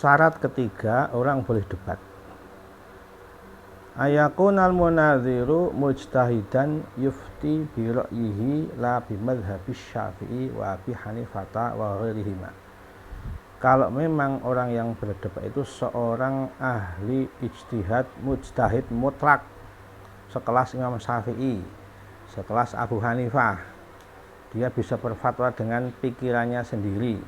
Syarat ketiga orang boleh debat. Ayakunal munadziru mujtahidan yufti bi ra'yihi la bi madzhabis Syafi'i wa Abi Hanifah wa ghairihima. Kalau memang orang yang berdebat itu seorang ahli ijtihad mujtahid mutlak, sekelas Imam Syafi'i, sekelas Abu Hanifah, dia bisa berfatwa dengan pikirannya sendiri,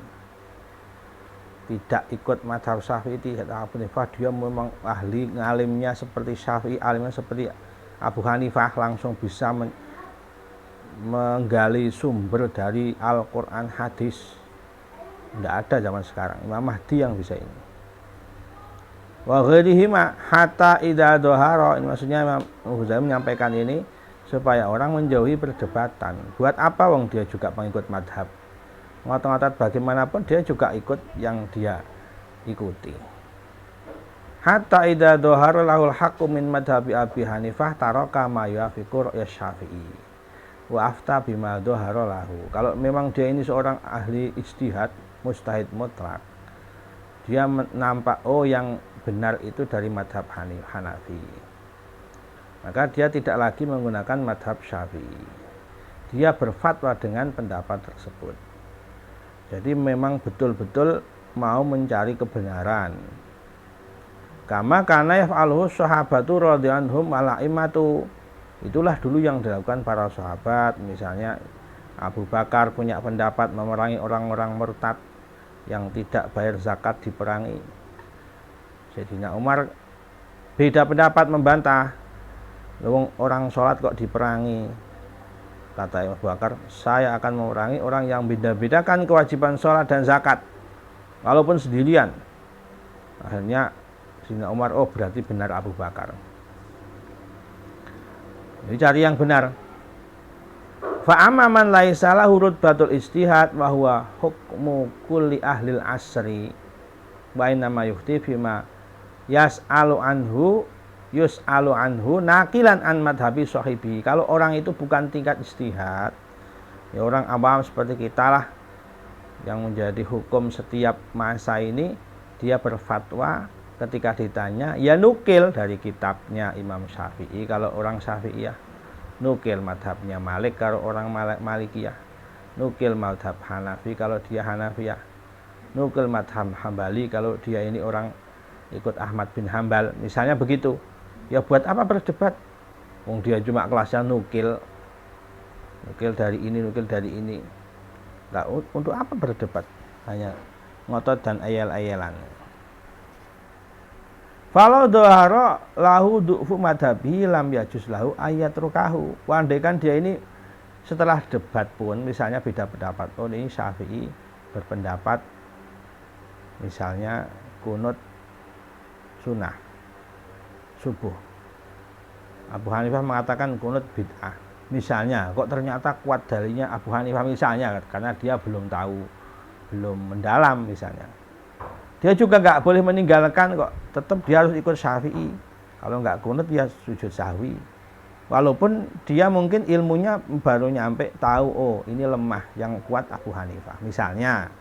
tidak ikut mazhab Syafi'i, tidak Abu Hanifah, dia memang ahli ngalimnya seperti Syafi'i, alimnya seperti Abu Hanifah, langsung bisa menggali sumber dari Al-Quran, hadis. Tidak ada zaman sekarang. Imam Mahdi yang bisa ini. Wa ghairihima hatta idza dhahara, ini maksudnya Imam Ghazali menyampaikan ini supaya orang menjauhi perdebatan. Buat apa wong dia juga pengikut madhab? Ngotot-ngotot bagaimanapun dia juga ikut yang dia ikuti. Hatta idza dhahara lahul haqqu min madhabi Abi Hanifah taraka ma yafiqu ra'y Syafi'i wa afta bima dhahara lahu. Kalau memang dia ini seorang ahli ijtihad mujtahid mutlak, dia nampak yang benar itu dari madhab Hanafi, maka dia tidak lagi menggunakan madhab Syafi'i, dia berfatwa dengan pendapat tersebut. Jadi memang betul-betul mau mencari kebenaran. Kama kana yaf'aluhu sahabatu radhiyallahu anhum ala imatu. Itulah dulu yang dilakukan para sahabat. Misalnya Abu Bakar punya pendapat memerangi orang-orang murtad yang tidak bayar zakat, diperangi. Sayyidina Umar beda pendapat, membantah, orang sholat kok diperangi. Kata Abu Bakar, saya akan memerangi orang yang beda-bedakan kewajiban sholat dan zakat walaupun sendirian. Akhirnya Sayyidina Umar, berarti benar Abu Bakar. Jadi cari yang benar. Fa'amma man laisa lahu rutbatul ijtihad wa huwa hukmu kulli ahlil asri wa inna ma yufti fima yas'alu anhu naqilan an madhabi sahibi. Kalau orang itu bukan tingkat ijtihad, ya orang awam seperti kita lah, yang menjadi hukum setiap masa ini, dia berfatwa ketika ditanya ya nukil dari kitabnya Imam Syafi'i kalau orang Syafi'iyah, nukil madhabnya Malik kalau orang Malikiyah, nukil madhab Hanafi kalau dia Hanafiyah, nukil madhab Hambali kalau dia ini orang ikut Ahmad bin Hambal, misalnya begitu. Ya buat apa berdebat? Dia cuma kelasnya nukil dari ini, nukil dari ini. Nah, untuk apa berdebat? Hanya ngotot dan ayel-ayelan. Falau doharo lahu du'fu madhabi lam yajuz lahu ayat rukahu. Andaikan dia ini setelah debat pun misalnya beda pendapat, ini Syafi'i berpendapat misalnya kunut sunnah subuh, Abu Hanifah mengatakan kunut bid'ah misalnya, kok ternyata kuat dalilnya Abu Hanifah misalnya, karena dia belum tahu, belum mendalam misalnya, dia juga nggak boleh meninggalkan kok, tetap dia harus ikut Syafi'i. Kalau nggak kunut dia sujud sahwi, walaupun dia mungkin ilmunya baru nyampe tahu ini lemah, yang kuat Abu Hanifah misalnya.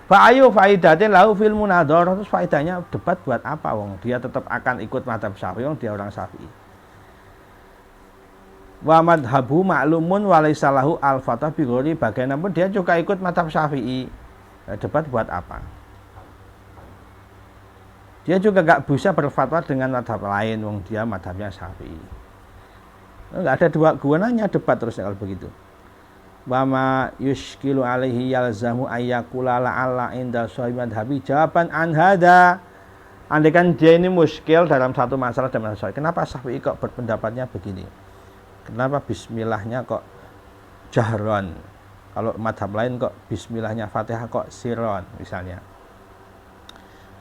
Fa'ayu faidatin lahu fil munadharah, terus faedahnya debat buat apa dia tetap akan ikut mazhab Syafi'i, dia orang Syafi'i. Wa madhabu ma'lumun wa laysa lahu al-fatah bi ghairi, bagaimanapun dia juga ikut mazhab Syafi'i. Debat buat apa? Dia juga nggak bisa berfatwa dengan madhab lain, dia madhabnya Syafi'i. Nggak ada dua gunanya debat terus kalau begitu. Wama yushkilu alaihi yalzamu ayyakula la'alla inda sahibi madhabi jawaban an hada. Andaikan dia ini muskil dalam satu masalah dan masalah, kenapa Syafi'i kok berpendapatnya begini? Kenapa bismillahnya kok jahron? Kalau madhab lain kok bismillahnya Fatihah kok sirron misalnya.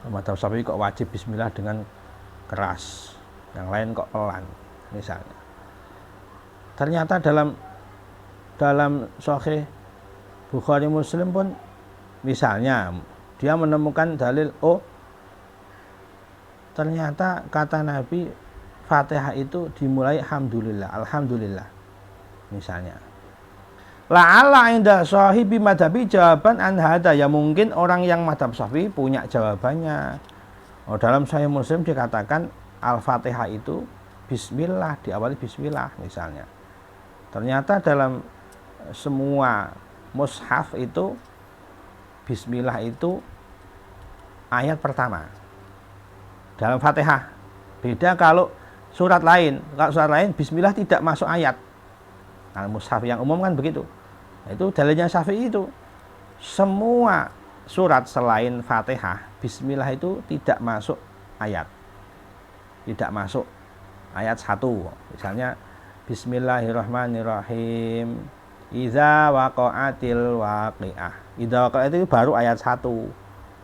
Madhab Syafi'i kok wajib bismillah dengan keras, yang lain kok pelan misalnya. Ternyata dalam Sahih Bukhari Muslim pun misalnya dia menemukan dalil, ternyata kata Nabi Fatihah itu dimulai alhamdulillah misalnya. La'alla inda sahibi madhabi jawaban an hada, ya mungkin orang yang madhab Syafi'i punya jawabannya. Dalam Sahih Muslim dikatakan Al-Fatihah itu bismillah, diawali bismillah misalnya. Ternyata dalam semua mushaf itu bismillah itu ayat pertama dalam Fatihah. Beda kalau surat lain. Kalau surat lain bismillah tidak masuk ayat. Nah, mushaf yang umum kan begitu. Nah, itu dalilnya Syafi'i itu. Semua surat selain Fatihah, bismillah itu tidak masuk ayat. Tidak masuk ayat 1. Misalnya Bismillahirrahmanirrahim. Idza waqa'atil waqi'ah. Idza waqa'at itu baru ayat 1.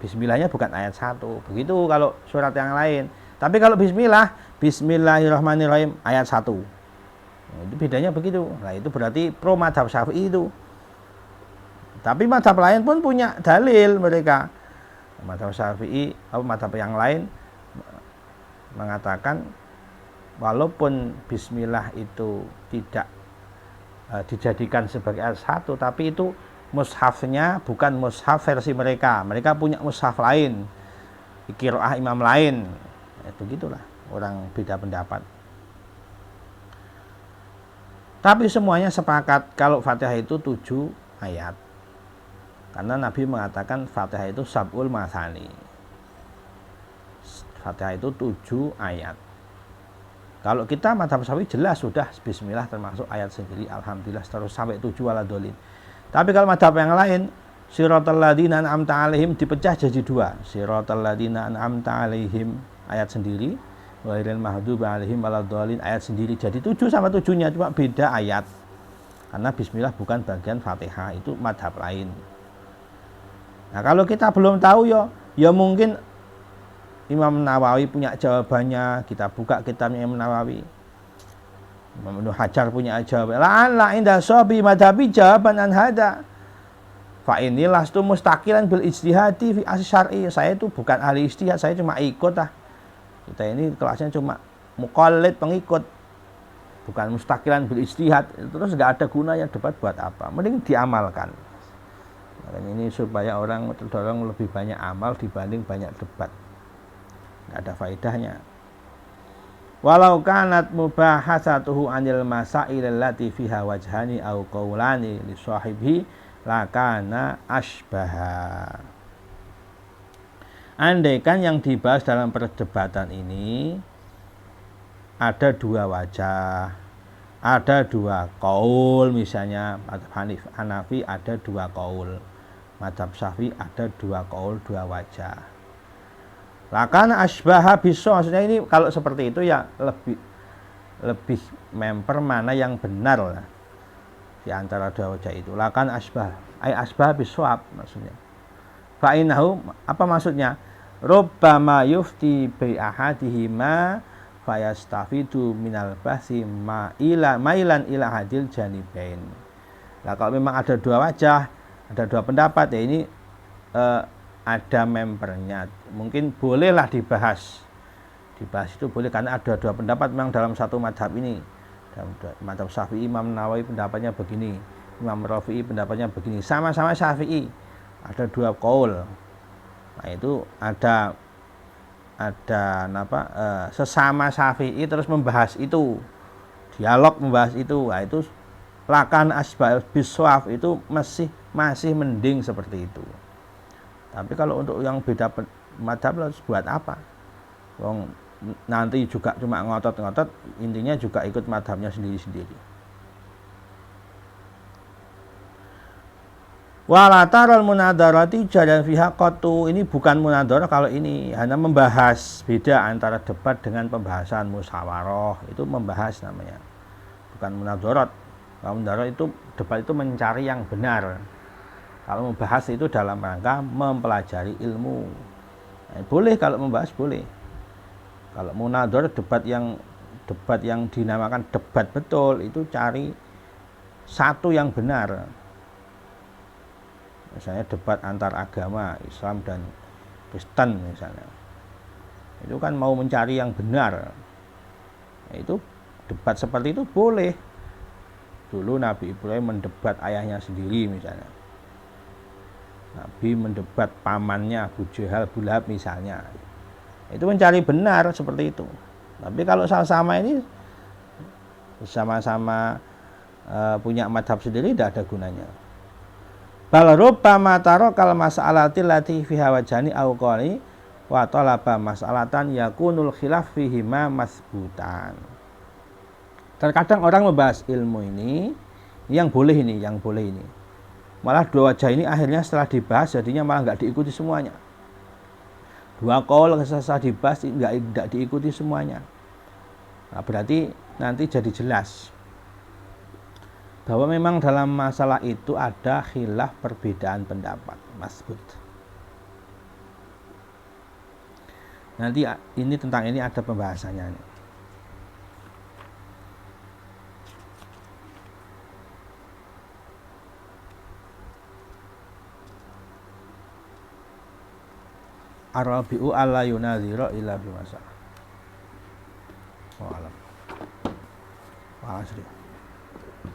Bismillahnya bukan ayat 1. Begitu kalau surat yang lain. Tapi kalau bismillah, Bismillahirrahmanirrahim ayat 1. Nah, itu bedanya begitu. Nah, itu berarti pro madhab Syafi'i itu. Tapi madhab lain pun punya dalil mereka. Madhab Syafi'i atau madhab yang lain mengatakan walaupun bismillah itu tidak dijadikan sebagai ayat 1, tapi itu mushafnya bukan mushaf versi mereka. Mereka punya mushaf lain, qiraah imam lain. Begitulah orang beda pendapat. Tapi semuanya sepakat kalau Fatihah itu 7 ayat. Karena Nabi mengatakan Fatihah itu sab'ul masani. Fatihah itu 7 ayat. Kalau kita madhab Syafi'i jelas sudah bismillah termasuk ayat sendiri, alhamdulillah terus sampai 7 waladolin. Tapi kalau madhab yang lain, siratal ladzina an'amta 'alaihim dipecah jadi 2. Siratal ladzina an'amta 'alaihim ayat sendiri, ghairil maghdubi 'alaihim waladolin ayat sendiri. Jadi 7 sama 7-nya cuma beda ayat. Karena bismillah bukan bagian Fatihah, itu madhab lain. Nah, kalau kita belum tahu ya mungkin Imam Nawawi punya jawabannya. Kita buka kitabnya Imam Nawawi. Imam Ibnu Hajar punya jawaban. La'alla inda sahabi madhabi jawaban an hada. Fa ini lastu mustaqilan bil ijtihadi fi asy syar'i. Saya itu bukan ahli ijtihad, saya cuma ikut lah. Kita ini kelasnya cuma muqallid, pengikut. Bukan mustaqilan bil ijtihad. Terus enggak ada gunanya debat buat apa? Mending diamalkan. Makanya ini supaya orang terdorong lebih banyak amal dibanding banyak debat. Nggak ada faedahnya. Walau kanat mubahasatuhu anil masail allati fiha wajhani au qaulani li sahibi lakana asbaha. Andaikan yang dibahas dalam perdebatan ini ada 2 wajah, ada 2 qaul, misalnya madhab Hanafi ada 2 qaul, madhab Syafi'i ada 2 qaul, 2 wajah. Lakana asbaha bisa, maksudnya ini kalau seperti itu ya lebih memper mana yang benar lah di antara 2 wajah itu. Lakana asbah, ay asbah bisawab maksudnya. Fa innahu, apa maksudnya? Rubbama yufti bi ahadihima fayastafidu minal bahsi mailan ila hadil janibain. Nah, kalau memang ada 2 wajah, ada 2 pendapat, ya ini ada membernya, mungkin bolehlah dibahas itu boleh karena ada 2 pendapat memang dalam satu madhab ini. Dalam madhab Syafi'i, Imam Nawawi pendapatnya begini, Imam Rafi'i pendapatnya begini, sama-sama Syafi'i, ada 2 qaul. Nah, itu ada sesama Syafi'i terus membahas itu, dialog membahas itu. Nah, itu lakan asbal biswaf, itu masih mending seperti itu. Tapi kalau untuk yang beda madhab harus buat apa? Wong nanti juga cuma ngotot-ngotot, intinya juga ikut madhabnya sendiri-sendiri. Wala taral munadarati jalan fiha qatu, ini bukan munadarah, kalau ini hanya membahas, beda antara debat dengan pembahasan musyawarah, itu membahas namanya. Bukan munadarat. Kalau munadarat itu debat itu mencari yang benar. Kalau membahas itu dalam rangka mempelajari ilmu. Nah, boleh kalau membahas boleh. Kalau munadharah debat yang dinamakan debat betul itu cari satu yang benar. Misalnya debat antar agama Islam dan Kristen misalnya. Itu kan mau mencari yang benar. Nah, itu debat seperti itu boleh. Dulu Nabi Ibrahim mendebat ayahnya sendiri misalnya. Nabi mendebat pamannya Abu Jahal, Abu Lahab misalnya. Itu mencari benar seperti itu. Tapi kalau sama-sama ini sama-sama punya madhab sendiri, tidak ada gunanya. Bal rubbama tarakal mas'alati lati fiha wajani au qali wa talaba mas'alatan yakunul khilaf fihi ma masbutan. Terkadang orang membahas ilmu ini, yang boleh ini, yang boleh ini. Malah dua wajah ini akhirnya setelah dibahas jadinya malah nggak diikuti semuanya. Dua qaul setelah dibahas nggak diikuti semuanya. Nah, berarti nanti jadi jelas bahwa memang dalam masalah itu ada khilaf perbedaan pendapat masbut. Nanti ini tentang ini ada pembahasannya nih. Arabiu alla yunadhira illa bimasalah. Wa alam. Wa asri.